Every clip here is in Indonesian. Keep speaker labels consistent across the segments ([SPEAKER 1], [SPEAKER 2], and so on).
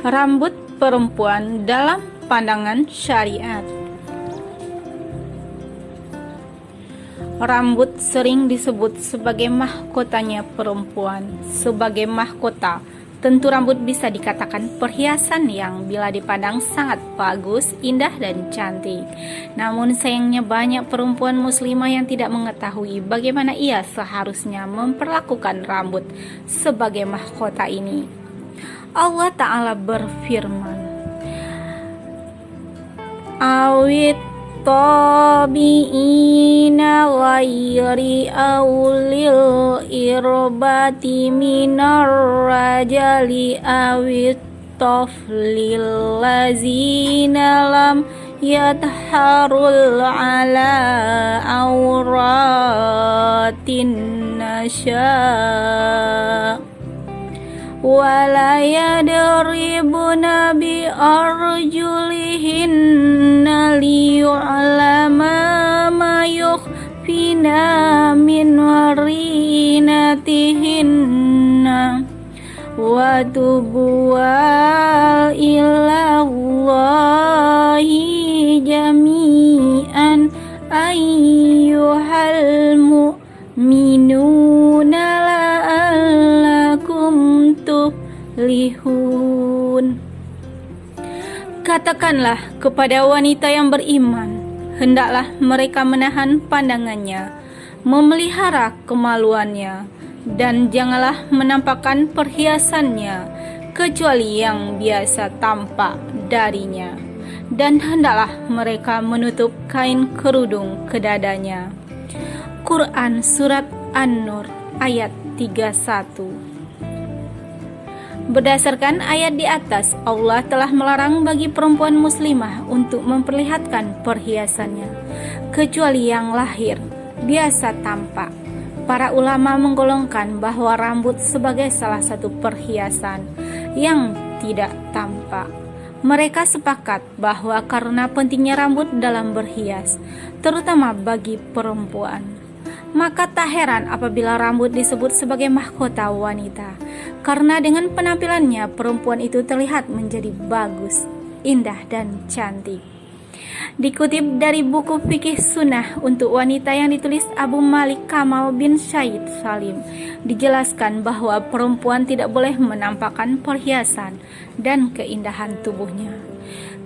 [SPEAKER 1] Rambut perempuan dalam pandangan syariat. Rambut sering disebut sebagai mahkotanya perempuan. Sebagai mahkota, tentu rambut bisa dikatakan perhiasan yang bila dipandang sangat bagus, indah, dan cantik. Namun sayangnya banyak perempuan muslimah yang tidak mengetahui bagaimana ia seharusnya memperlakukan rambut sebagai mahkota ini. Allah Ta'ala berfirman, awit tabi'ina ghairi awlil irbati minar rajali awit taflil lazina lam yatharul ala awratin nasya wala yadribuna bi arjulihinna liyu'lama ma yukhfina min warinatihinna wa tubuwa ilallahi jami'an ayyuhal mu'minuna la'allakum tuflihun. Katakanlah kepada wanita yang beriman, hendaklah mereka menahan pandangannya, memelihara kemaluannya, dan janganlah menampakkan perhiasannya kecuali yang biasa tampak darinya, dan hendaklah mereka menutup kain kerudung ke dadanya. Quran Surat An-Nur ayat 31. Berdasarkan ayat di atas, Allah telah melarang bagi perempuan muslimah untuk memperlihatkan perhiasannya, kecuali yang lahir, biasa tampak. Para ulama menggolongkan bahwa rambut sebagai salah satu perhiasan yang tidak tampak. Mereka sepakat bahwa karena pentingnya rambut dalam berhias, terutama bagi perempuan, maka tak heran apabila rambut disebut sebagai mahkota wanita, karena dengan penampilannya perempuan itu terlihat menjadi bagus, indah, dan cantik. Dikutip dari buku Fikih Sunnah untuk Wanita yang ditulis Abu Malik Kamal bin Syed Salim, dijelaskan bahwa perempuan tidak boleh menampakkan perhiasan dan keindahan tubuhnya,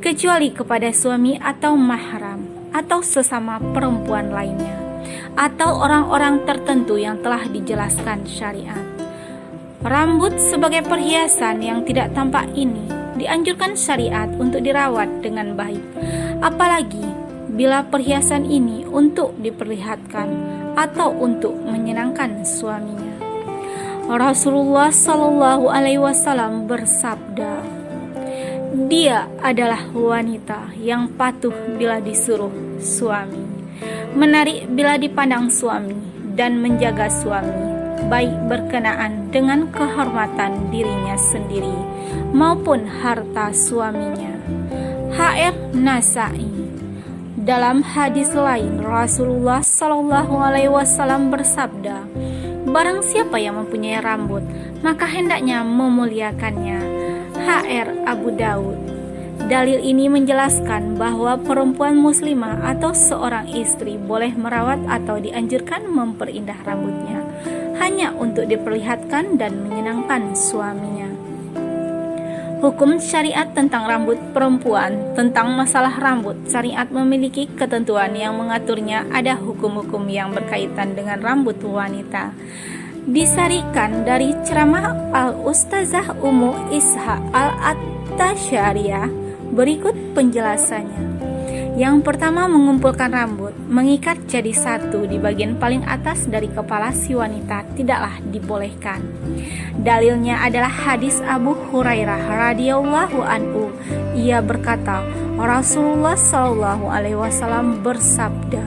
[SPEAKER 1] kecuali kepada suami atau mahram, atau sesama perempuan lainnya, atau orang-orang tertentu yang telah dijelaskan syariat. Rambut sebagai perhiasan yang tidak tampak ini dianjurkan syariat untuk dirawat dengan baik, apalagi bila perhiasan ini untuk diperlihatkan atau untuk menyenangkan suaminya. Rasulullah Shallallahu Alaihi Wasallam bersabda, dia adalah wanita yang patuh bila disuruh suami, menarik bila dipandang suami, dan menjaga suami, baik berkenaan dengan kehormatan dirinya sendiri maupun harta suaminya. HR Nasai. Dalam hadis lain, Rasulullah Shallallahu Alaihi Wasallam bersabda, barang siapa yang mempunyai rambut, maka hendaknya memuliakannya. HR Abu Daud. Dalil ini menjelaskan bahwa perempuan muslimah atau seorang istri boleh merawat atau dianjurkan memperindah rambutnya hanya untuk diperlihatkan dan menyenangkan suaminya. Hukum syariat tentang rambut perempuan. Tentang masalah rambut, syariat memiliki ketentuan yang mengaturnya. Ada hukum-hukum yang berkaitan dengan rambut wanita. Disarikan dari ceramah Al-Ustazah Ummu Ishaq Al-Attasyariyah, berikut penjelasannya. Yang pertama, mengumpulkan rambut, mengikat jadi satu di bagian paling atas dari kepala si wanita tidaklah dibolehkan. Dalilnya adalah hadis Abu Hurairah radhiyallahu anhu. Ia berkata, Rasulullah Shallallahu Alaihi Wasallam bersabda,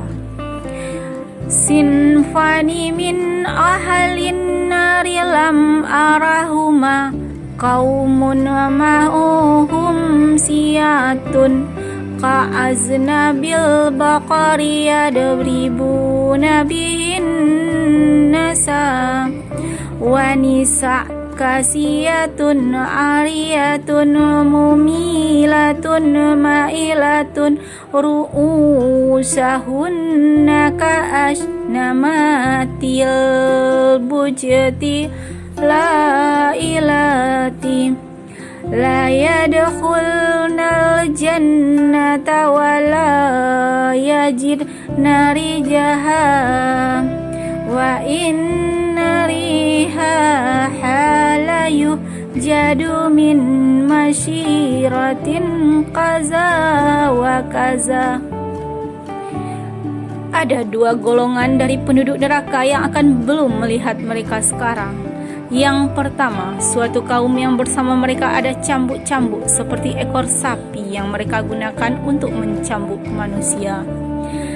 [SPEAKER 1] sinfani min ahalin nari lam arahuma qaumun ma'uhum siyatun ka'aznabil baqari yadribuna bihin nasa wa nisa' kasiyatun ariyatun mumilatun mailatun ru'usahunna ka'asnamatil bujati lailati la yadkhulnal jannata wa la yajidna rijaha wa inna rihaha la yujadu min masyiratin kaza wa kaza. Ada dua golongan dari penduduk neraka yang akan belum melihat mereka sekarang. Yang pertama, suatu kaum yang bersama mereka ada cambuk-cambuk seperti ekor sapi yang mereka gunakan untuk mencambuk manusia.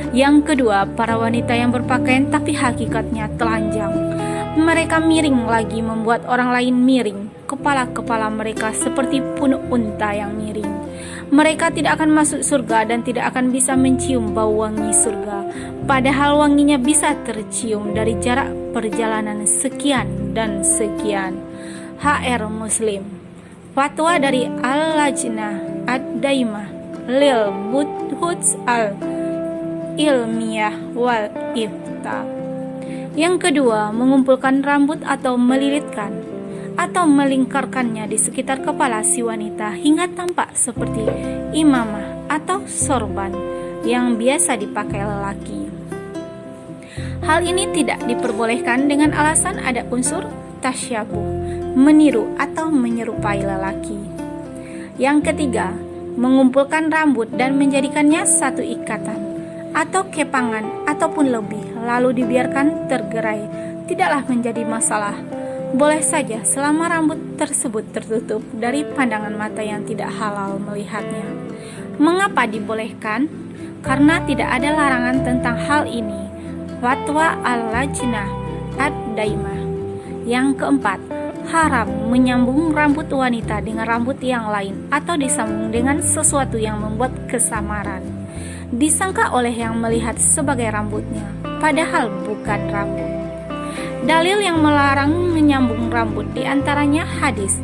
[SPEAKER 1] Yang kedua, para wanita yang berpakaian tapi hakikatnya telanjang. Mereka miring lagi membuat orang lain miring. Kepala-kepala mereka seperti punuk unta yang miring. Mereka tidak akan masuk surga dan tidak akan bisa mencium bau wangi surga. Padahal wanginya bisa tercium dari jarak perjalanan sekian dan sekian. HR Muslim. Fatwa dari Al-Lajnah Ad-Daimah Lil Buhuths Al-Ilmiyah wal Ifta. Yang kedua, mengumpulkan rambut atau melilitkan atau melingkarkannya di sekitar kepala si wanita hingga tampak seperti imamah atau sorban yang biasa dipakai lelaki. Hal ini tidak diperbolehkan dengan alasan ada unsur tasyabuh, meniru atau menyerupai lelaki. Yang ketiga, mengumpulkan rambut dan menjadikannya satu ikatan atau kepangan ataupun lebih lalu dibiarkan tergerai tidaklah menjadi masalah. Boleh saja selama rambut tersebut tertutup dari pandangan mata yang tidak halal melihatnya. Mengapa dibolehkan? Karena tidak ada larangan tentang hal ini. Fatwa Al-Lajnah Ad-Daimah. Yang keempat, haram menyambung rambut wanita dengan rambut yang lain atau disambung dengan sesuatu yang membuat kesamaran. Disangka oleh yang melihat sebagai rambutnya, padahal bukan rambut. Dalil yang melarang menyambung rambut diantaranya hadis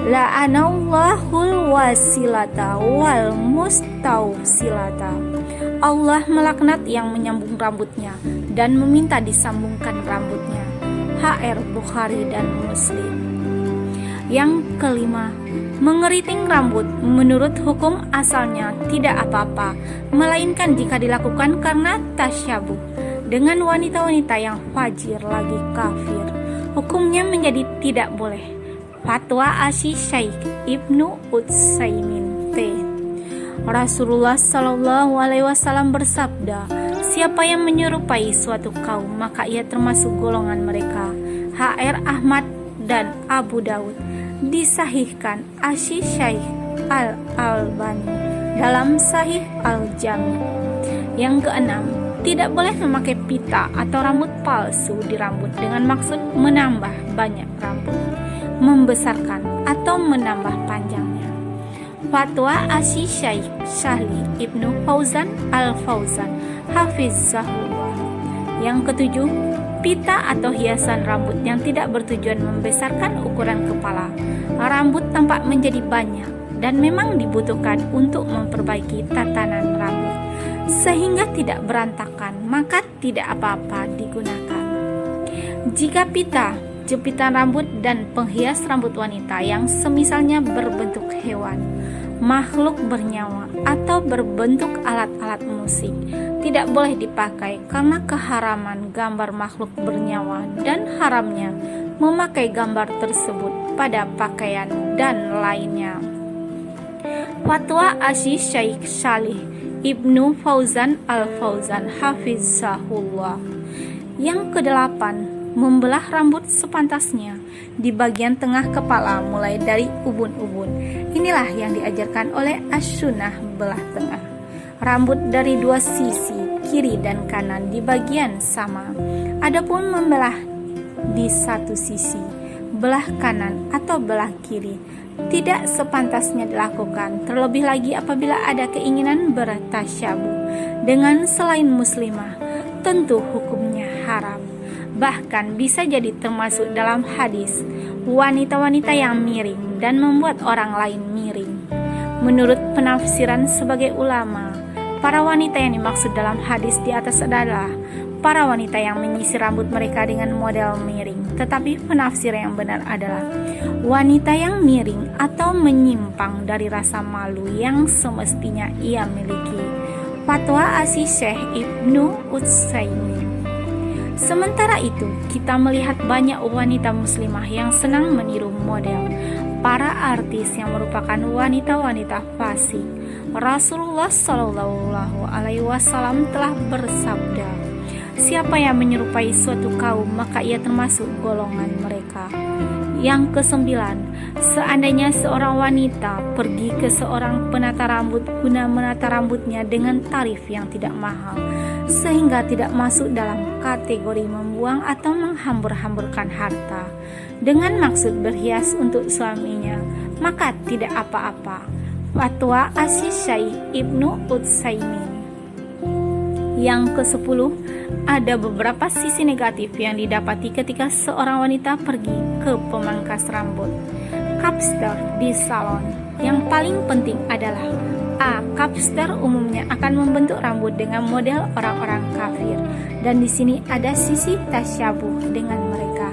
[SPEAKER 1] la'anallahul wasilata wal mustausilata. Allah melaknat yang menyambung rambutnya dan meminta disambungkan rambutnya. HR Bukhari dan Muslim. Yang kelima, mengeriting rambut menurut hukum asalnya tidak apa-apa, melainkan jika dilakukan karena tasyabuh dengan wanita-wanita yang fajir lagi kafir, hukumnya menjadi tidak boleh. Fatwa Asy-Syaikh Ibnu Utsaimin T. Rasulullah Shallallahu Alaihi Wasallam bersabda, siapa yang menyerupai suatu kaum maka ia termasuk golongan mereka. HR Ahmad dan Abu Daud. Disahihkan Asy-Syaikh Al-Albani dalam Sahih Al-Jami. Yang keenam, tidak boleh memakai pita atau rambut palsu di rambut dengan maksud menambah banyak rambut, membesarkan atau menambah panjangnya. Fatwa Asy-Syaikh Shalih Ibnu Fauzan Al-Fauzan Hafizahullah. Yang ketujuh, pita atau hiasan rambut yang tidak bertujuan membesarkan ukuran kepala. Rambut tampak menjadi banyak dan memang dibutuhkan untuk memperbaiki tatanan rambut sehingga tidak berantakan, maka tidak apa-apa digunakan. Jika pita, jepitan rambut dan penghias rambut wanita yang semisalnya berbentuk hewan, makhluk bernyawa atau berbentuk alat-alat musik tidak boleh dipakai karena keharaman gambar makhluk bernyawa dan haramnya memakai gambar tersebut pada pakaian dan lainnya. Fatwa Asy-Syaikh Shalih Ibnu Fauzan Al-Fauzan Hafizahullah. Yang kedelapan, membelah rambut sepantasnya di bagian tengah kepala mulai dari ubun-ubun. Inilah yang diajarkan oleh As-Sunnah belah tengah. Rambut dari dua sisi, kiri dan kanan di bagian sama. Adapun membelah di satu sisi, belah kanan atau belah kiri, tidak sepantasnya dilakukan, terlebih lagi apabila ada keinginan bertasyabuh dengan selain muslimah, tentu hukumnya haram. Bahkan bisa jadi termasuk dalam hadis wanita-wanita yang miring dan membuat orang lain miring. Menurut penafsiran sebagai ulama, para wanita yang dimaksud dalam hadis di atas adalah para wanita yang menyisir rambut mereka dengan model miring. Tetapi penafsiran yang benar adalah wanita yang miring atau menyimpang dari rasa malu yang semestinya ia miliki. Fatwa Asy Syaikh Ibnu Utsaimin. Sementara itu, kita melihat banyak wanita muslimah yang senang meniru model para artis yang merupakan wanita-wanita fasik. Rasulullah Shallallahu Alaihi Wasallam telah bersabda, siapa yang menyerupai suatu kaum maka ia termasuk golongan mereka. Yang kesembilan, seandainya seorang wanita pergi ke seorang penata rambut guna menata rambutnya dengan tarif yang tidak mahal, sehingga tidak masuk dalam kategori membuang atau menghambur-hamburkan harta dengan maksud berhias untuk suaminya, maka tidak apa-apa. Fatwa Asy Syaikh Ibnu Utsaimin. Yang ke-10, ada beberapa sisi negatif yang didapati ketika seorang wanita pergi ke pemangkas rambut. Kapster di salon. Yang paling penting adalah A. Kapster umumnya akan membentuk rambut dengan model orang-orang kafir, dan di sini ada sisi tasyabuh dengan mereka.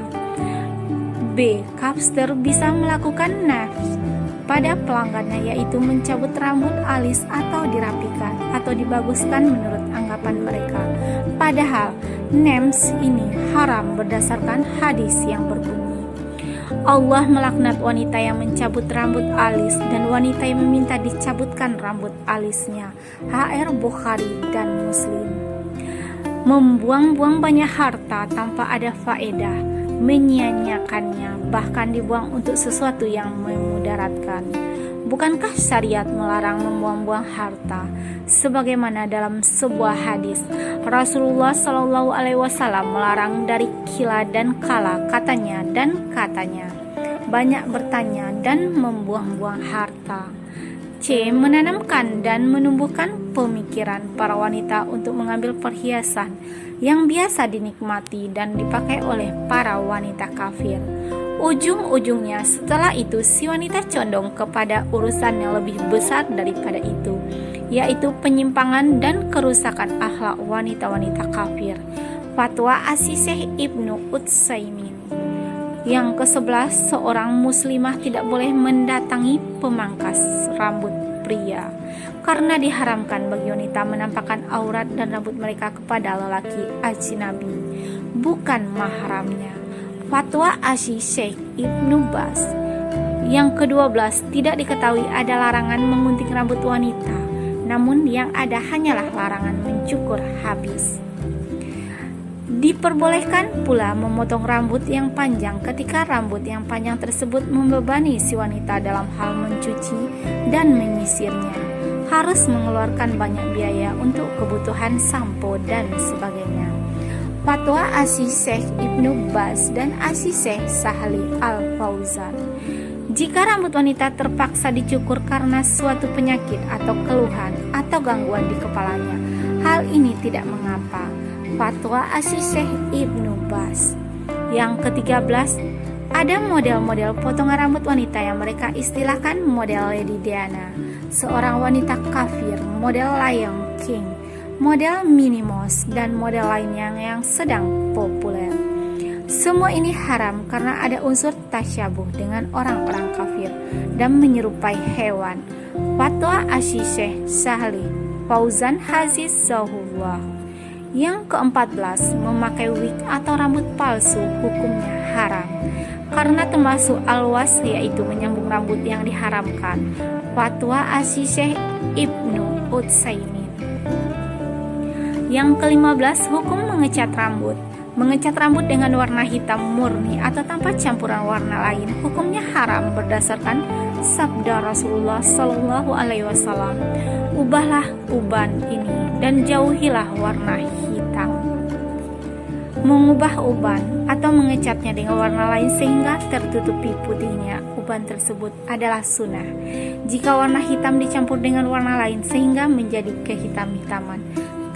[SPEAKER 1] B. Kapster bisa melakukan nafs pada pelanggannya, yaitu mencabut rambut alis atau dirapikan atau dibaguskan menurut anggapan mereka. Padahal nems ini haram berdasarkan hadis yang berbunyi, Allah melaknat wanita yang mencabut rambut alis dan wanita yang meminta dicabutkan rambut alisnya. HR Bukhari dan Muslim. Membuang-buang banyak harta tanpa ada faedah, menyia-nyiakannya, bahkan dibuang untuk sesuatu yang memudaratkan. Bukankah syariat melarang membuang-buang harta? Sebagaimana dalam sebuah hadis, Rasulullah Shallallahu Alaihi Wasallam melarang dari kila dan kala, katanya dan katanya, banyak bertanya dan membuang-buang harta. C. Menanamkan dan menumbuhkan pemikiran para wanita untuk mengambil perhiasan yang biasa dinikmati dan dipakai oleh para wanita kafir. Ujung-ujungnya setelah itu si wanita condong kepada urusan yang lebih besar daripada itu, yaitu penyimpangan dan kerusakan akhlak wanita-wanita kafir. Fatwa Asy Syaikh Ibnu Utsaimin. Yang ke-11, seorang muslimah tidak boleh mendatangi pemangkas rambut pria karena diharamkan bagi wanita menampakkan aurat dan rambut mereka kepada lelaki ajnabi, bukan mahramnya. Fatwa Asy Syaikh Ibnu Baz. Yang ke-12, tidak diketahui ada larangan mengunting rambut wanita, namun yang ada hanyalah larangan mencukur habis. Diperbolehkan pula memotong rambut yang panjang ketika rambut yang panjang tersebut membebani si wanita dalam hal mencuci dan menyisirnya. Harus mengeluarkan banyak biaya untuk kebutuhan sampo dan sebagainya. Fatwa Asy Syaikh Ibnu Baz dan Asy Syaikh Sahli Al-Fauzan. Jika rambut wanita terpaksa dicukur karena suatu penyakit atau keluhan atau gangguan di kepalanya, hal ini tidak mengapa. Fatwa Asy Syaikh Ibnu Baz. Yang ke-13, ada model-model potongan rambut wanita yang mereka istilahkan model Lady Diana, seorang wanita kafir, model Lion King, model Minnie Mouse, dan model lainnya yang sedang populer. Semua ini haram karena ada unsur tasyabuh dengan orang-orang kafir dan menyerupai hewan. Fatwa Asy Syaikh Sahli Fauzan Hafizahullah. Yang ke-14, memakai wig atau rambut palsu hukumnya haram karena termasuk alwas, yaitu menyambung rambut yang diharamkan. Fatwa Asy Syaikh Ibnu Utsaimin. Yang ke-15, hukum mengecat rambut. Mengecat rambut dengan warna hitam murni atau tanpa campuran warna lain hukumnya haram berdasarkan sabda Rasulullah Shallallahu Alaihi Wasallam, ubahlah uban ini dan jauhilah warna hitam. Mengubah uban atau mengecatnya dengan warna lain sehingga tertutupi putihnya uban tersebut adalah sunnah. Jika warna hitam dicampur dengan warna lain sehingga menjadi kehitam-hitaman,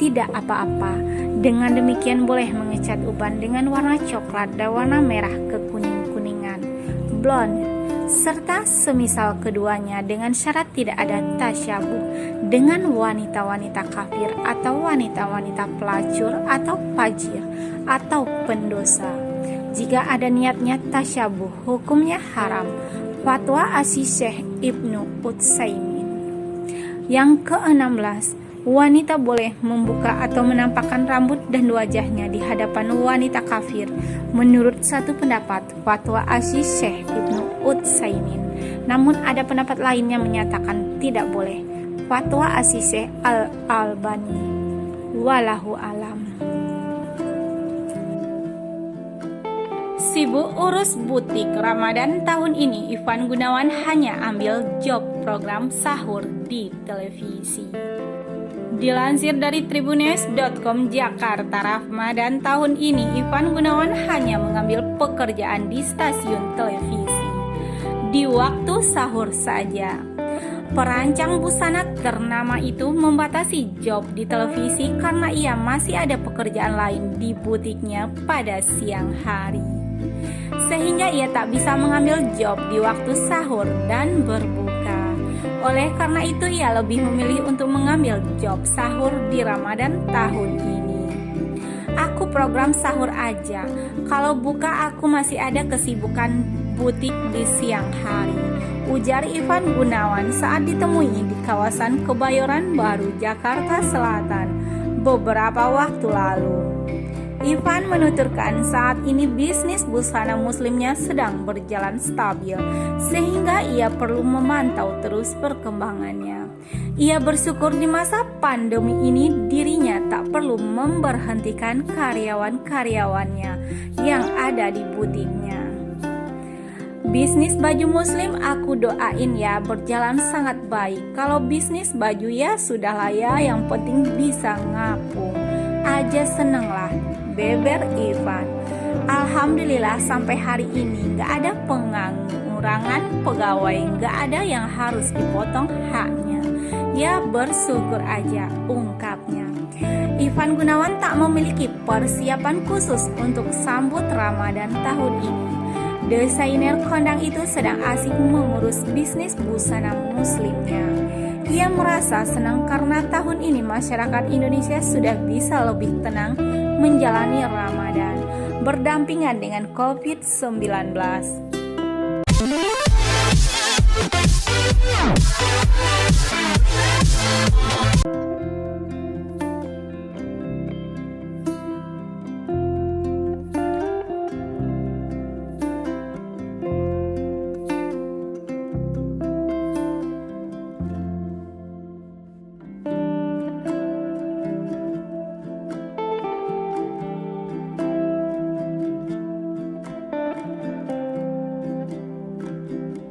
[SPEAKER 1] tidak apa-apa. Dengan demikian boleh mengecat uban dengan warna coklat dan warna merah kekuning-kuningan, blonde, serta semisal keduanya dengan syarat tidak ada tasyabuh dengan wanita-wanita kafir atau wanita-wanita pelacur atau fajir atau pendosa. Jika ada niatnya tasyabuh, hukumnya haram. Fatwa Asy-Syaikh Ibnu Utsaimin. Yang ke-16, wanita boleh membuka atau menampakkan rambut dan wajahnya di hadapan wanita kafir menurut satu pendapat fatwa Asy-Syaikh Ibnu Utsaimin. Namun ada pendapat lainnya menyatakan tidak boleh. Fatwa Asy-Syaikh Al-Albani. Wallahu alam. Sibuk urus butik Ramadan tahun ini, Ivan Gunawan hanya ambil job program sahur di televisi. Dilansir dari Tribunnews.com Jakarta, Ramadan tahun ini Ivan Gunawan hanya mengambil pekerjaan di stasiun televisi di waktu sahur saja. Perancang busana ternama itu membatasi job di televisi karena ia masih ada pekerjaan lain di butiknya pada siang hari, sehingga ia tak bisa mengambil job di waktu sahur dan berbuka. Oleh karena itu ia lebih memilih untuk mengambil job sahur di Ramadan tahun ini. Aku program sahur aja, kalau buka aku masih ada kesibukan butik di siang hari, ujar Ivan Gunawan saat ditemui di kawasan Kebayoran Baru, Jakarta Selatan beberapa waktu lalu. Ivan menuturkan saat ini bisnis busana muslimnya sedang berjalan stabil, sehingga ia perlu memantau terus perkembangannya. Ia bersyukur di masa pandemi ini dirinya tak perlu memberhentikan karyawan-karyawannya yang ada di butiknya. Bisnis baju muslim aku doain ya berjalan sangat baik. Kalau bisnis baju ya sudahlah ya, yang penting bisa ngapung aja, seneng lah, beber Ivan. Alhamdulillah sampai hari ini gak ada pengurangan pegawai, gak ada yang harus dipotong haknya. Ya bersyukur aja, ungkapnya. Ivan Gunawan tak memiliki persiapan khusus untuk sambut Ramadan tahun ini. Desainer kondang itu sedang asik mengurus bisnis busana muslimnya. Ia merasa senang karena tahun ini masyarakat Indonesia sudah bisa lebih tenang menjalani Ramadan berdampingan dengan COVID-19.